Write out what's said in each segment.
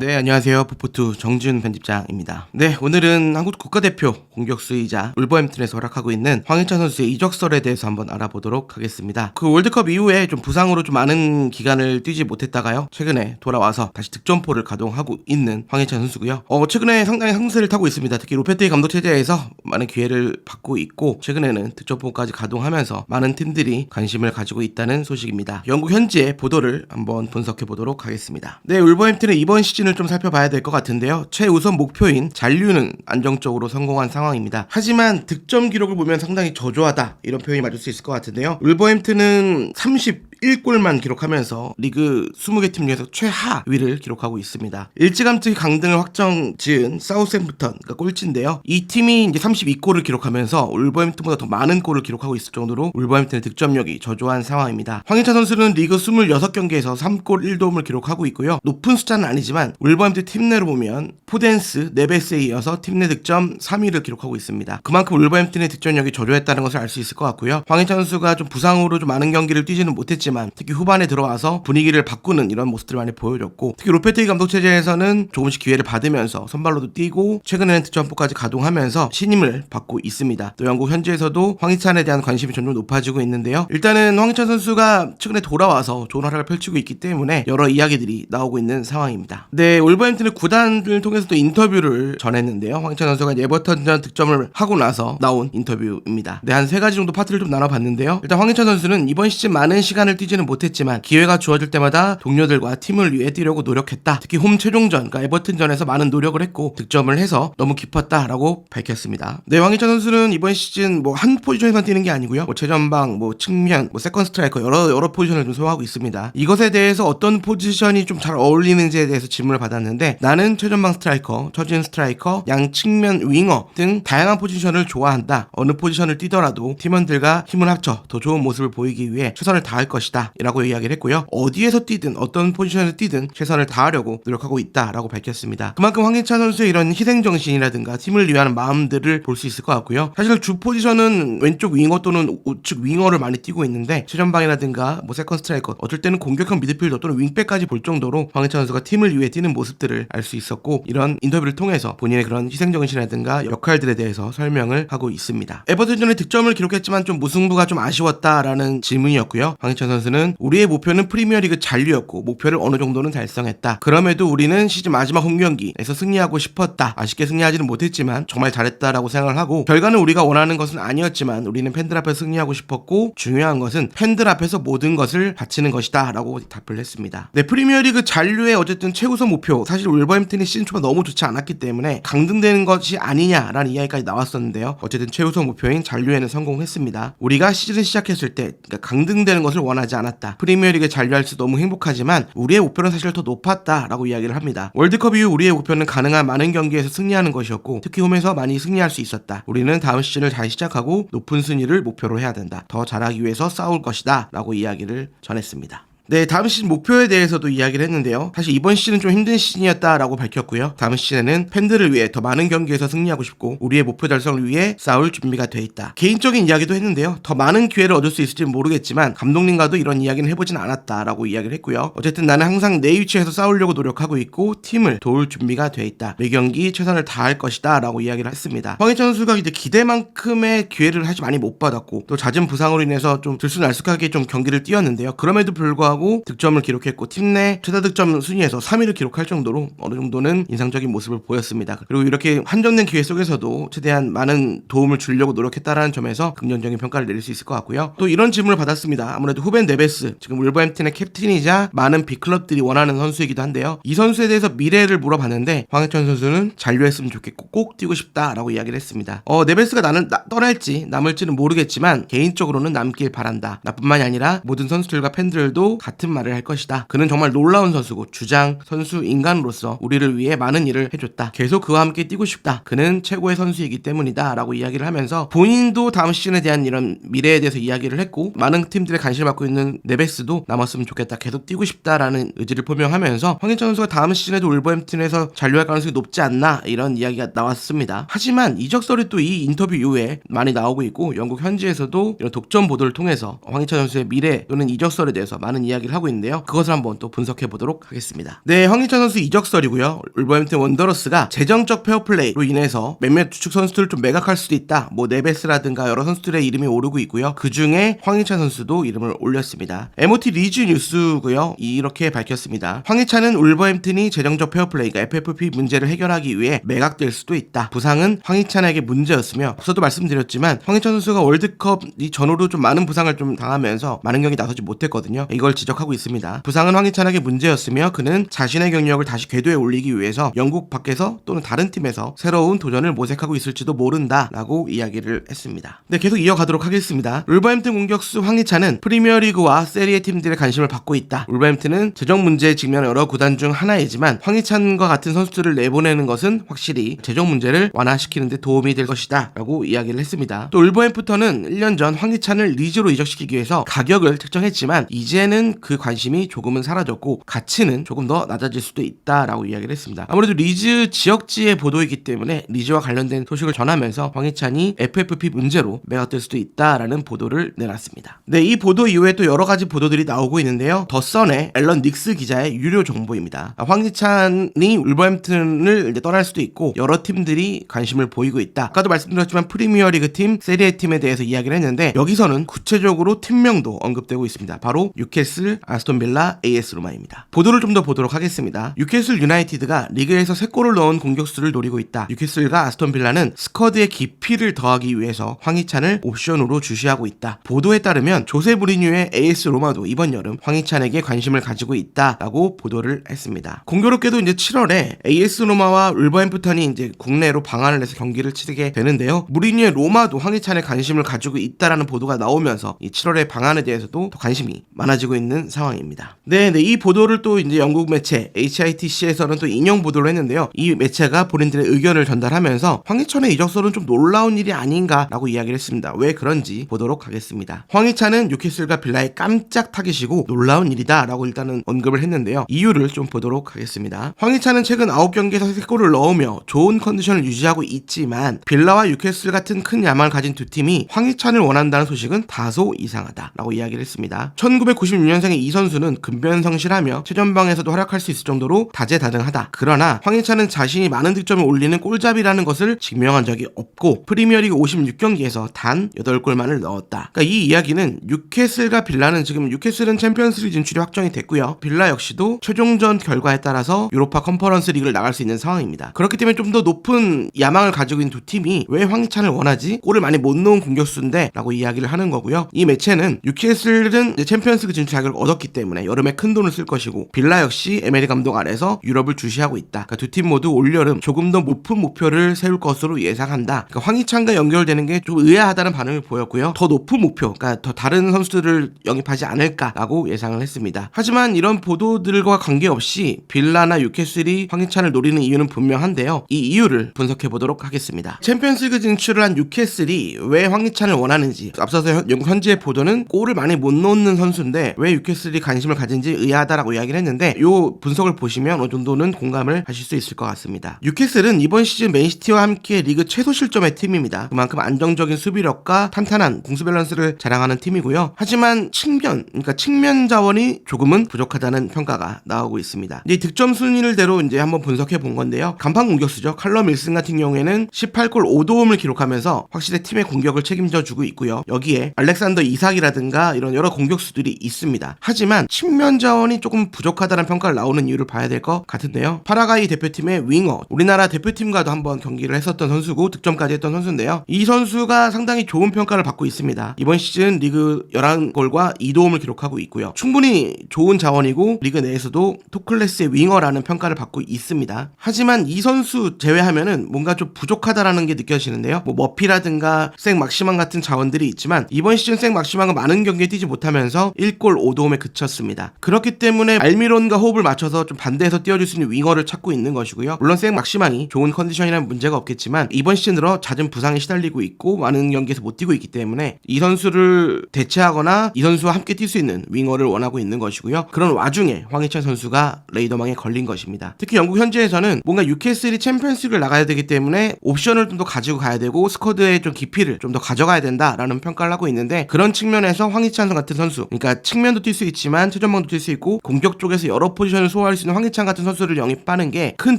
네, 안녕하세요. 포포투 정지훈 편집장입니다. 네, 오늘은 한국 국가대표 공격수이자 울버햄튼에서 활약하고 있는 황희찬 선수의 이적설에 대해서 한번 알아보도록 하겠습니다. 그 월드컵 이후에 좀 부상으로 좀 많은 기간을 뛰지 못했다가요, 최근에 돌아와서 다시 득점포를 가동하고 있는 황희찬 선수고요. 최근에 상당히 상승세를 타고 있습니다. 특히 로페테이 감독 체제에서 많은 기회를 받고 있고, 최근에는 득점포까지 가동하면서 많은 팀들이 관심을 가지고 있다는 소식입니다. 영국 현지의 보도를 한번 분석해 보도록 하겠습니다. 네, 울버햄튼의 이번 시즌 좀 살펴봐야 될 것 같은데요. 최우선 목표인 잔류는 안정적으로 성공한 상황입니다. 하지만 득점 기록을 보면 상당히 저조하다, 이런 표현이 맞을 수 있을 것 같은데요. 울버햄튼은 31골만 기록하면서 리그 20개 팀 중에서 최하위를 기록하고 있습니다. 일찌감치 강등을 확정 지은 사우샘프턴, 그러니까 꼴찌인데요. 이 팀이 이제 32골을 기록하면서 울버햄튼보다 더 많은 골을 기록하고 있을 정도로 울버햄튼의 득점력이 저조한 상황입니다. 황희찬 선수는 리그 26경기에서 3골 1도움을 기록하고 있고요. 높은 숫자는 아니지만 울버햄튼 팀 내로 보면 포덴스, 네베스에 이어서 팀 내 득점 3위를 기록하고 있습니다. 그만큼 울버햄튼의 득점력이 저조했다는 것을 알 수 있을 것 같고요. 황희찬 선수가 좀 부상으로 좀 많은 경기를 뛰지는 못했지만 특히 후반에 들어와서 분위기를 바꾸는 이런 모습들을 많이 보여줬고, 특히 로페테이 감독 체제에서는 조금씩 기회를 받으면서 선발로도 뛰고 최근에는 득점포까지 가동하면서 신임을 받고 있습니다. 또 영국 현지에서도 황희찬에 대한 관심이 점점 높아지고 있는데요. 일단은 황희찬 선수가 최근에 돌아와서 좋은 활약을 펼치고 있기 때문에 여러 이야기들이 나오고 있는 상황입니다. 네, 울버햄튼의 구단을 통해서도 인터뷰를 전했는데요. 황희찬 선수가 에버턴전 득점을 하고 나서 나온 인터뷰입니다. 네, 한 3가지 정도 파트를 좀 나눠봤는데요. 일단 황희찬 선수는 이번 시즌 많은 시간을 뛰지는 못했지만 기회가 주어질 때마다 동료들과 팀을 위해 뛰려고 노력했다. 특히 홈 최종전, 그러니까 에버튼전에서 많은 노력을 했고 득점을 해서 너무 기뻤다라고 밝혔습니다. 네, 황희찬 선수는 이번 시즌 한 포지션에만 뛰는 게 아니고요. 최전방, 측면, 세컨 스트라이커 여러 포지션을 좀 소화하고 있습니다. 이것에 대해서 어떤 포지션이 좀 잘 어울리는지에 대해서 질문을 받았는데, 나는 최전방 스트라이커, 처진 스트라이커, 양 측면 윙어 등 다양한 포지션을 좋아한다. 어느 포지션을 뛰더라도 팀원들과 힘을 합쳐 더 좋은 모습을 보이기 위해 최선을 다할 것이다, 이라고 이야기를 했고요. 어디에서 뛰든 어떤 포지션을 뛰든 최선을 다하려고 노력하고 있다라고 밝혔습니다. 그만큼 황희찬 선수의 이런 희생정신이라든가 팀을 위한 마음들을 볼 수 있을 것 같고요. 사실 주 포지션은 왼쪽 윙어 또는 우측 윙어를 많이 뛰고 있는데, 최전방이라든가 세컨 스트라이커, 어쩔 때는 공격형 미드필더 또는 윙백까지 볼 정도로 황희찬 선수가 팀을 위해 뛰는 모습들을 알 수 있었고, 이런 인터뷰를 통해서 본인의 그런 희생정신이라든가 역할들에 대해서 설명을 하고 있습니다. 에버튼전에 득점을 기록했지만 좀 무승부가 좀 아쉬웠다라는 질문이었고요. 황희찬 선수는 우리의 목표는 프리미어리그 잔류였고 목표를 어느 정도는 달성했다. 그럼에도 우리는 시즌 마지막 홈경기에서 승리하고 싶었다. 아쉽게 승리하지는 못했지만 정말 잘했다라고 생각을 하고, 결과는 우리가 원하는 것은 아니었지만 우리는 팬들 앞에서 승리하고 싶었고 중요한 것은 팬들 앞에서 모든 것을 바치는 것이다, 라고 답을 했습니다. 네, 프리미어리그 잔류의 어쨌든 최우선 목표, 사실 울버햄튼이 시즌 초반 너무 좋지 않았기 때문에 강등되는 것이 아니냐라는 이야기까지 나왔었는데요. 어쨌든 최우선 목표인 잔류에는 성공했습니다. 우리가 시즌을 시작했을 때 강등되는 것을 원하지 않았다. 프리미어리그에 잔류할 수 너무 행복하지만 우리의 목표는 사실 더 높았다라고 이야기를 합니다. 월드컵 이후 우리의 목표는 가능한 많은 경기에서 승리하는 것이었고 특히 홈에서 많이 승리할 수 있었다. 우리는 다음 시즌을 잘 시작하고 높은 순위를 목표로 해야 된다. 더 잘하기 위해서 싸울 것이다, 라고 이야기를 전했습니다. 네, 다음 시즌 목표에 대해서도 이야기를 했는데요. 사실 이번 시즌은 좀 힘든 시즌이었다라고 밝혔고요. 다음 시즌에는 팬들을 위해 더 많은 경기에서 승리하고 싶고 우리의 목표 달성을 위해 싸울 준비가 돼 있다. 개인적인 이야기도 했는데요. 더 많은 기회를 얻을 수 있을지는 모르겠지만 감독님과도 이런 이야기는 해보진 않았다라고 이야기를 했고요. 어쨌든 나는 항상 내 위치에서 싸우려고 노력하고 있고 팀을 도울 준비가 돼 있다. 매 경기 최선을 다할 것이다, 라고 이야기를 했습니다. 황희찬 선수가 이제 기대만큼의 기회를 사실 많이 못 받았고 또 잦은 부상으로 인해서 좀 들쑥날쑥하게 좀 경기를 뛰었는데요. 그럼에도 불구하고 득점을 기록했고 팀 내 최다 득점 순위에서 3위를 기록할 정도로 어느 정도는 인상적인 모습을 보였습니다. 그리고 이렇게 한정된 기회 속에서도 최대한 많은 도움을 주려고 노력했다라는 점에서 긍정적인 평가를 내릴 수 있을 것 같고요. 또 이런 질문을 받았습니다. 아무래도 후벤 네베스, 지금 울버햄튼의 캡틴이자 많은 빅클럽들이 원하는 선수이기도 한데요. 이 선수에 대해서 미래를 물어봤는데 황희찬 선수는 잔류했으면 좋겠고 꼭 뛰고 싶다라고 이야기를 했습니다. 네베스가 떠날지 남을지는 모르겠지만 개인적으로는 남길 바란다. 나뿐만이 아니라 모든 선수들과 팬들도 같은 말을 할 것이다. 그는 정말 놀라운 선수고 주장, 선수, 인간으로서 우리를 위해 많은 일을 해줬다. 계속 그와 함께 뛰고 싶다. 그는 최고의 선수이기 때문이다, 라고 이야기를 하면서 본인도 다음 시즌에 대한 이런 미래에 대해서 이야기를 했고 많은 팀들의 관심을 받고 있는 네베스도 남았으면 좋겠다. 계속 뛰고 싶다라는 의지를 표명하면서 황희찬 선수가 다음 시즌에도 울버햄튼에서 잔류할 가능성이 높지 않나, 이런 이야기가 나왔습니다. 하지만 이적설이 또 이 인터뷰 이후에 많이 나오고 있고 영국 현지에서도 이런 독점 보도를 통해서 황희찬 선수의 미래 또는 이적설에 대해서 많은 이야기 이야기를 하고 있는데요. 그것을 한번 또 분석해 보도록 하겠습니다. 네, 황희찬 선수 이적설이고요. 울버햄튼 원더러스가 재정적 페어플레이로 인해서 몇몇 주축 선수들을 좀 매각할 수도 있다. 뭐 네베스라든가 여러 선수들의 이름이 오르고 있고요. 그 중에 황희찬 선수도 이름을 올렸습니다. MOT 리즈 뉴스고요. 이렇게 밝혔습니다. 황희찬은 울버햄튼이 재정적 페어플레이, 그러니까 FFP 문제를 해결하기 위해 매각될 수도 있다. 부상은 황희찬에게 문제였으며, 앞서도 말씀드렸지만 황희찬 선수가 월드컵 이 전후로 좀 많은 부상을 좀 당하면서 많은 경기 나서지 못했거든요. 이걸 지적하고 있습니다. 부상은 황희찬에게 문제였으며 그는 자신의 경력을 다시 궤도에 올리기 위해서 영국 밖에서 또는 다른 팀에서 새로운 도전을 모색하고 있을지도 모른다 라고 이야기를 했습니다. 네, 계속 이어가도록 하겠습니다. 울버햄튼 공격수 황희찬은 프리미어리그와 세리에 팀들의 관심을 받고 있다. 울버햄튼은 재정 문제에 직면한 여러 구단 중 하나이지만 황희찬과 같은 선수들을 내보내는 것은 확실히 재정 문제를 완화시키는 데 도움이 될 것이다 라고 이야기를 했습니다. 또 울버햄프턴은 1년 전 황희찬을 리즈로 이적시키기 위해서 가격을 책정했지만 이제는 그 관심이 조금은 사라졌고 가치는 조금 더 낮아질 수도 있다라고 이야기를 했습니다. 아무래도 리즈 지역지의 보도이기 때문에 리즈와 관련된 소식을 전하면서 황희찬이 FFP 문제로 매각될 수도 있다라는 보도를 내놨습니다. 네, 이 보도 이후에 또 여러 가지 보도들이 나오고 있는데요. 더 선의 앨런 닉스 기자의 유료 정보입니다. 황희찬이 울버햄튼을 이제 떠날 수도 있고 여러 팀들이 관심을 보이고 있다. 아까도 말씀드렸지만 프리미어리그 팀, 세리에 팀에 대해서 이야기를 했는데 여기서는 구체적으로 팀명도 언급되고 있습니다. 바로 뉴캐슬, 아스톤 빌라, AS 로마입니다. 보도를 좀 더 보도록 하겠습니다. 뉴캐슬 유나이티드가 리그에서 3골을 넣은 공격수를 노리고 있다. 뉴캐슬과 아스톤 빌라는 스쿼드의 깊이를 더하기 위해서 황희찬을 옵션으로 주시하고 있다. 보도에 따르면 조세 무리뉴의 AS 로마도 이번 여름 황희찬에게 관심을 가지고 있다라고 보도를 했습니다. 공교롭게도 이제 7월에 AS 로마와 울버햄프턴이 이제 국내로 방한을 해서 경기를 치르게 되는데요. 무리뉴의 로마도 황희찬에 관심을 가지고 있다라는 보도가 나오면서 이 7월의 방한에 대해서도 더 관심이 많아지고 있는 상황입니다. 네, 이 보도를 또 이제 영국 매체 HITC에서는 또 인용 보도를 했는데요. 이 매체가 본인들의 의견을 전달하면서 황희찬의 이적설은 좀 놀라운 일이 아닌가라고 이야기를 했습니다. 왜 그런지 보도록 하겠습니다. 황희찬은 뉴캐슬과 빌라의 깜짝 타깃이고 놀라운 일이다라고 일단은 언급을 했는데요. 이유를 좀 보도록 하겠습니다. 황희찬은 최근 9경기에서 3골을 넣으며 좋은 컨디션을 유지하고 있지만 빌라와 뉴캐슬 같은 큰 야망을 가진 두 팀이 황희찬을 원한다는 소식은 다소 이상하다라고 이야기를 했습니다. 1996년생의 이 선수는 근변성실하며 최전방에서도 활약할 수 있을 정도로 다재다능하다. 그러나 황희찬은 자신이 많은 득점을 올리는 골잡이라는 것을 증명한 적이 없고 프리미어리그 56경기에서 단 8골만을 넣었다. 그러니까 이 이야기는 뉴캐슬과 빌라는 지금 뉴캐슬은 챔피언스리그 진출이 확정이 됐고요. 빌라 역시도 최종전 결과에 따라서 유로파 컨퍼런스 리그를 나갈 수 있는 상황입니다. 그렇기 때문에 좀 더 높은 야망을 가지고 있는 두 팀이 왜 황희찬을 원하지? 골을 많이 못 넣은 공격수인데 라고 이야기를 하는 거고요. 이 매체는 뉴캐슬은 챔피언스리그 진출 자격을 얻었기 때문에 여름에 큰 돈을 쓸 것이고 빌라 역시 에메리 감독 아래서 유럽을 주시하고 있다. 그러니까 두 팀 모두 올여름 조금 더 높은 목표를 세울 것으로 예상한다. 그러니까 황희찬과 연결되는 게 좀 의아하다는 반응을 보였고요. 더 높은 목표, 그러니까 더 다른 선수들을 영입하지 않을까라고 예상을 했습니다. 하지만 이런 보도들과 관계없이 빌라나 뉴캐슬이 황희찬을 노리는 이유는 분명한데요. 이 이유를 분석해 보도록 하겠습니다. 챔피언스리그 진출을 한 뉴캐슬이 왜 황희찬을 원하는지, 앞서서 영국 현지의 보도는 골을 많이 못 넣는 선수인데 왜 뉴캐슬이 관심을 가진지 의아하다라고 이야기를 했는데 이 분석을 보시면 어느 정도는 공감을 하실 수 있을 것 같습니다. 뉴캐슬은 이번 시즌 맨시티와 함께 리그 최소 실점의 팀입니다. 그만큼 안정적인 수비력과 탄탄한 공수 밸런스를 자랑하는 팀이고요. 하지만 측면 자원이 조금은 부족하다는 평가가 나오고 있습니다. 이 득점 순위를대로 이제 한번 분석해 본 건데요. 간판 공격수죠. 칼럼 윌슨 같은 경우에는 18골 5도움을 기록하면서 확실히 팀의 공격을 책임져 주고 있고요. 여기에 알렉산더 이삭이라든가 이런 여러 공격수들이 있습니다. 하지만 측면 자원이 조금 부족하다는 평가를 나오는 이유를 봐야 될 것 같은데요. 파라과이 대표팀의 윙어, 우리나라 대표팀과도 한번 경기를 했었던 선수고 득점까지 했던 선수인데요. 이 선수가 상당히 좋은 평가를 받고 있습니다. 이번 시즌 리그 11골과 2도움을 기록하고 있고요. 충분히 좋은 자원이고 리그 내에서도 톱클래스의 윙어라는 평가를 받고 있습니다. 하지만 이 선수 제외하면은 뭔가 좀 부족하다라는 게 느껴지는데요. 머피라든가 생 막시만 같은 자원들이 있지만 이번 시즌 생 막시만은 많은 경기에 뛰지 못하면서 1골 5도움에 그쳤습니다. 그렇기 때문에 알미론과 호흡을 맞춰서 좀 반대에서 뛰어줄 수 있는 윙어를 찾고 있는 것이고요. 물론 생 막시만이 좋은 컨디션이라는 문제가 없겠지만 이번 시즌 들어 잦은 부상에 시달리고 있고 많은 경기에서 못 뛰고 있기 때문에 이 선수를 대체하거나 이 선수와 함께 뛸 수 있는 윙어를 원하고 있는 것이고요. 그런 와중에 황희찬 선수가 레이더망에 걸린 것입니다. 특히 영국 현지에서는 뭔가 뉴캐슬이 챔피언스리그를 나가야 되기 때문에 옵션을 좀 더 가지고 가야 되고 스쿼드의 좀 깊이를 좀 더 가져가야 된다라는 평가를 하고 있는데 그런 측면에서 황희찬 같은 선수, 그러니까 측면도 측면도 뛸 수 있지만 최전방도 뛸 수 있고 공격 쪽에서 여러 포지션을 소화할 수 있는 황희찬 같은 선수를 영입하는 게 큰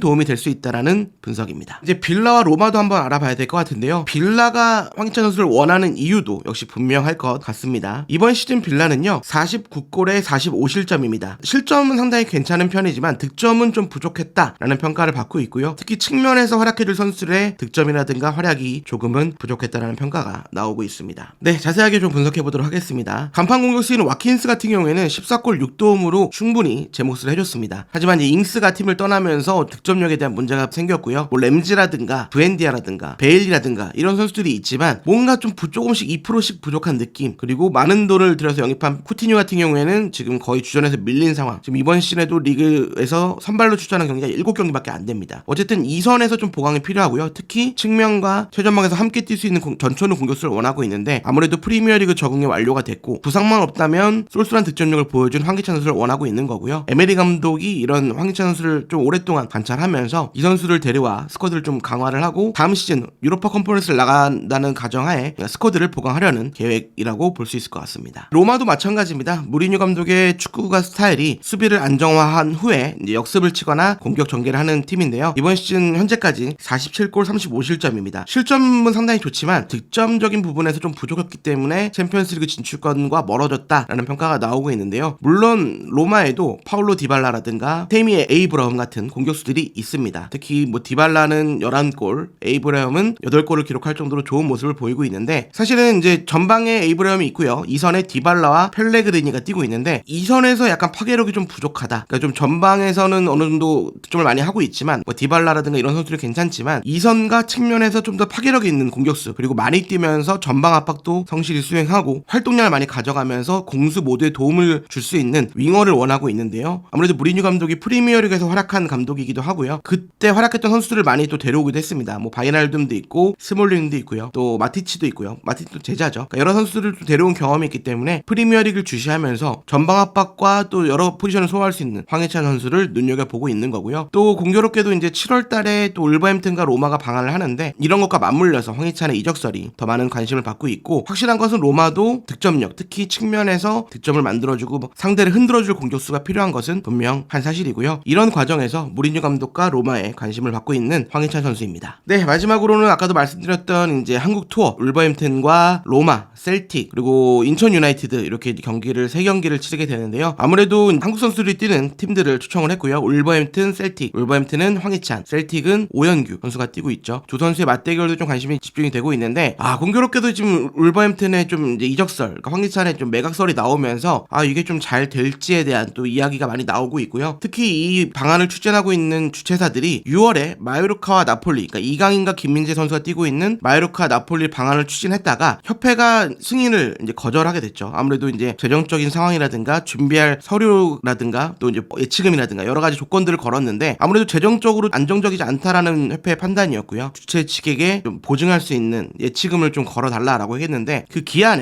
도움이 될 수 있다라는 분석입니다. 이제 빌라와 로마도 한번 알아봐야 될 것 같은데요. 빌라가 황희찬 선수를 원하는 이유도 역시 분명할 것 같습니다. 이번 시즌 빌라는요 49골에 45실점입니다. 실점은 상당히 괜찮은 편이지만 득점은 좀 부족했다라는 평가를 받고 있고요. 특히 측면에서 활약해줄 선수들의 득점이라든가 활약이 조금은 부족했다라는 평가가 나오고 있습니다. 네, 자세하게 좀 분석해보도록 하겠습니다. 간판 공격수인 와킨스 같은 경우에는 14골 6도움으로 충분히 제 몫을 해줬습니다. 하지만 이 잉스가 팀을 떠나면서 득점력에 대한 문제가 생겼고요. 뭐 램지라든가 브엔디아라든가 베일리라든가 이런 선수들이 있지만 뭔가 좀 조금씩 2%씩 부족한 느낌, 그리고 많은 돈을 들여서 영입한 쿠티뉴 같은 경우에는 지금 거의 주전에서 밀린 상황. 지금 이번 시즌에도 리그에서 선발로 출전한 경기가 7경기밖에 안 됩니다. 어쨌든 이 선에서 좀 보강이 필요하고요. 특히 측면과 최전방에서 함께 뛸 수 있는 전천후 공격수를 원하고 있는데 아무래도 프리미어리그 적응이 완료가 됐고 부상만 없다면 쏠쏠한 득점력을 보여준 황희찬 선수를 원하고 있는 거고요. 에메리 감독이 이런 황희찬 선수를 좀 오랫동안 관찰하면서 이 선수를 데려와 스쿼드를 좀 강화를 하고 다음 시즌 유로파 컨퍼런스를 나간다는 가정하에 스쿼드를 보강하려는 계획이라고 볼 수 있을 것 같습니다. 로마도 마찬가지입니다. 무리뉴 감독의 축구가 스타일이 수비를 안정화한 후에 이제 역습을 치거나 공격 전개를 하는 팀인데요. 이번 시즌 현재까지 47골 35실점입니다. 실점은 상당히 좋지만 득점적인 부분에서 좀 부족했기 때문에 챔피언스리그 진출권과 멀어졌다라는 평가가 나오고 있는데요. 물론 로마에도 파울로 디발라라든가 테이미 에이브러함 같은 공격수들이 있습니다. 특히 뭐 디발라는 11골, 에이브러함은 8골을 기록할 정도로 좋은 모습을 보이고 있는데 사실은 이제 전방에 에이브러함이 있고요. 2선에 디발라와 펠레그리니가 뛰고 있는데 2선에서 약간 파괴력이 좀 부족하다. 그러니까 좀 전방에서는 어느 정도 득점을 많이 하고 있지만 뭐 디발라라든가 이런 선수들이 괜찮지만 2선과 측면에서 좀 더 파괴력이 있는 공격수, 그리고 많이 뛰면서 전방 압박도 성실히 수행하고 활동량을 많이 가져가면서 공수 모두에 도움을 줄 수 있는 윙어를 원하고 있는데요. 아무래도 무리뉴 감독이 프리미어리그에서 활약한 감독이기도 하고요. 그때 활약했던 선수들을 많이 또 데려오기도 했습니다. 뭐 바이날둠도 있고 스몰링도 있고요. 또 마티치도 있고요. 마티치도 제자죠. 그러니까 여러 선수들을 또 데려온 경험이 있기 때문에 프리미어리그를 주시하면서 전방 압박과 또 여러 포지션을 소화할 수 있는 황희찬 선수를 눈여겨보고 있는 거고요. 또 공교롭게도 이제 7월 달에 또 울버햄튼과 로마가 방한을 하는데 이런 것과 맞물려서 황희찬의 이적설이 더 많은 관심을 받고 있고, 확실한 것은 로마도 득점력, 특히 측면에서 득점을 만들어주고 상대를 흔들어줄 공격수가 필요한 것은 분명한 사실이고요. 이런 과정에서 무리뉴 감독과 로마에 관심을 받고 있는 황희찬 선수입니다. 네, 마지막으로는 아까도 말씀드렸던 이제 한국 투어 울버햄튼과 로마, 셀틱, 그리고 인천 유나이티드 이렇게 경기를 3경기를 치르게 되는데요. 아무래도 한국 선수들이 뛰는 팀들을 초청을 했고요. 울버햄튼, 셀틱. 울버햄튼은 황희찬, 셀틱은 오현규 선수가 뛰고 있죠. 두 선수의 맞대결도 좀 관심이 집중이 되고 있는데 공교롭게도 지금 울버햄튼의 좀 이제 이적설, 그러니까 황희찬의 좀 매각설이 나오면서 이게 좀 잘 될지에 대한 또 이야기가 많이 나오고 있고요. 특히 이 방안을 추진하고 있는 주최사들이 6월에 마요르카와 나폴리, 그러니까 이강인과 김민재 선수가 뛰고 있는 마요르카 나폴리 방안을 추진했다가 협회가 승인을 이제 거절하게 됐죠. 아무래도 이제 재정적인 상황이라든가 준비할 서류라든가 또 이제 예치금이라든가 여러 가지 조건들을 걸었는데 아무래도 재정적으로 안정적이지 않다라는 협회의 판단이었고요. 주최 측에게 좀 보증할 수 있는 예치금을 좀 걸어달라라고 했는데 그 기간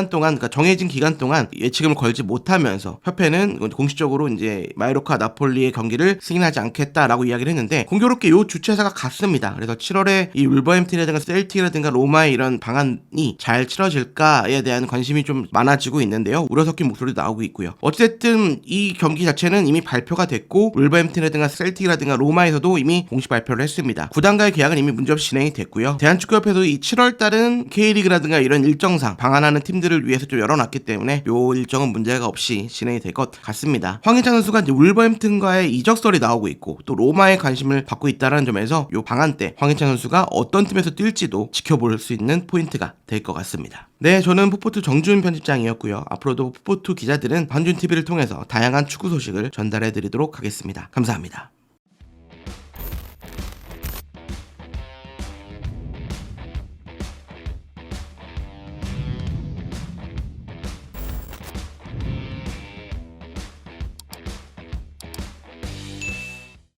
동안, 그러니까 정해진 기간 동안 예치금을 걸지 못하면서 협회는 공식적으로 이제 마요르카 나폴리의 경기를 승인하지 않겠다라고 이야기를 했는데 공교롭게 이 주최사가 갔습니다. 그래서 7월에 이 울버햄튼이라든가 셀틱이라든가 로마의 이런 방안이 잘 치러질까에 대한 관심이 좀 많아지고 있는데요. 우려 섞인 목소리도 나오고 있고요. 어쨌든 이 경기 자체는 이미 발표가 됐고 울버햄튼이라든가 셀틱이라든가 로마에서도 이미 공식 발표를 했습니다. 구단과의 계약은 이미 문제없이 진행이 됐고요. 대한축구협회도 이 7월 달은 K리그라든가 이런 일정상 방한하는 팀들을 위해서 좀 열어놨기 때문에 이 일정은 문제가 없이 진행이 될 것 같습니다. 황희찬 선수가 이제 울버햄튼과의 이적설이 나오고 있고 또 로마에 관심을 받고 있다는 점에서 이 방한 때 황희찬 선수가 어떤 팀에서 뛸지도 지켜볼 수 있는 포인트가 될 것 같습니다. 네, 저는 풋포투 정준 편집장이었고요. 앞으로도 풋포투 기자들은 한준TV를 통해서 다양한 축구 소식을 전달해 드리도록 하겠습니다. 감사합니다.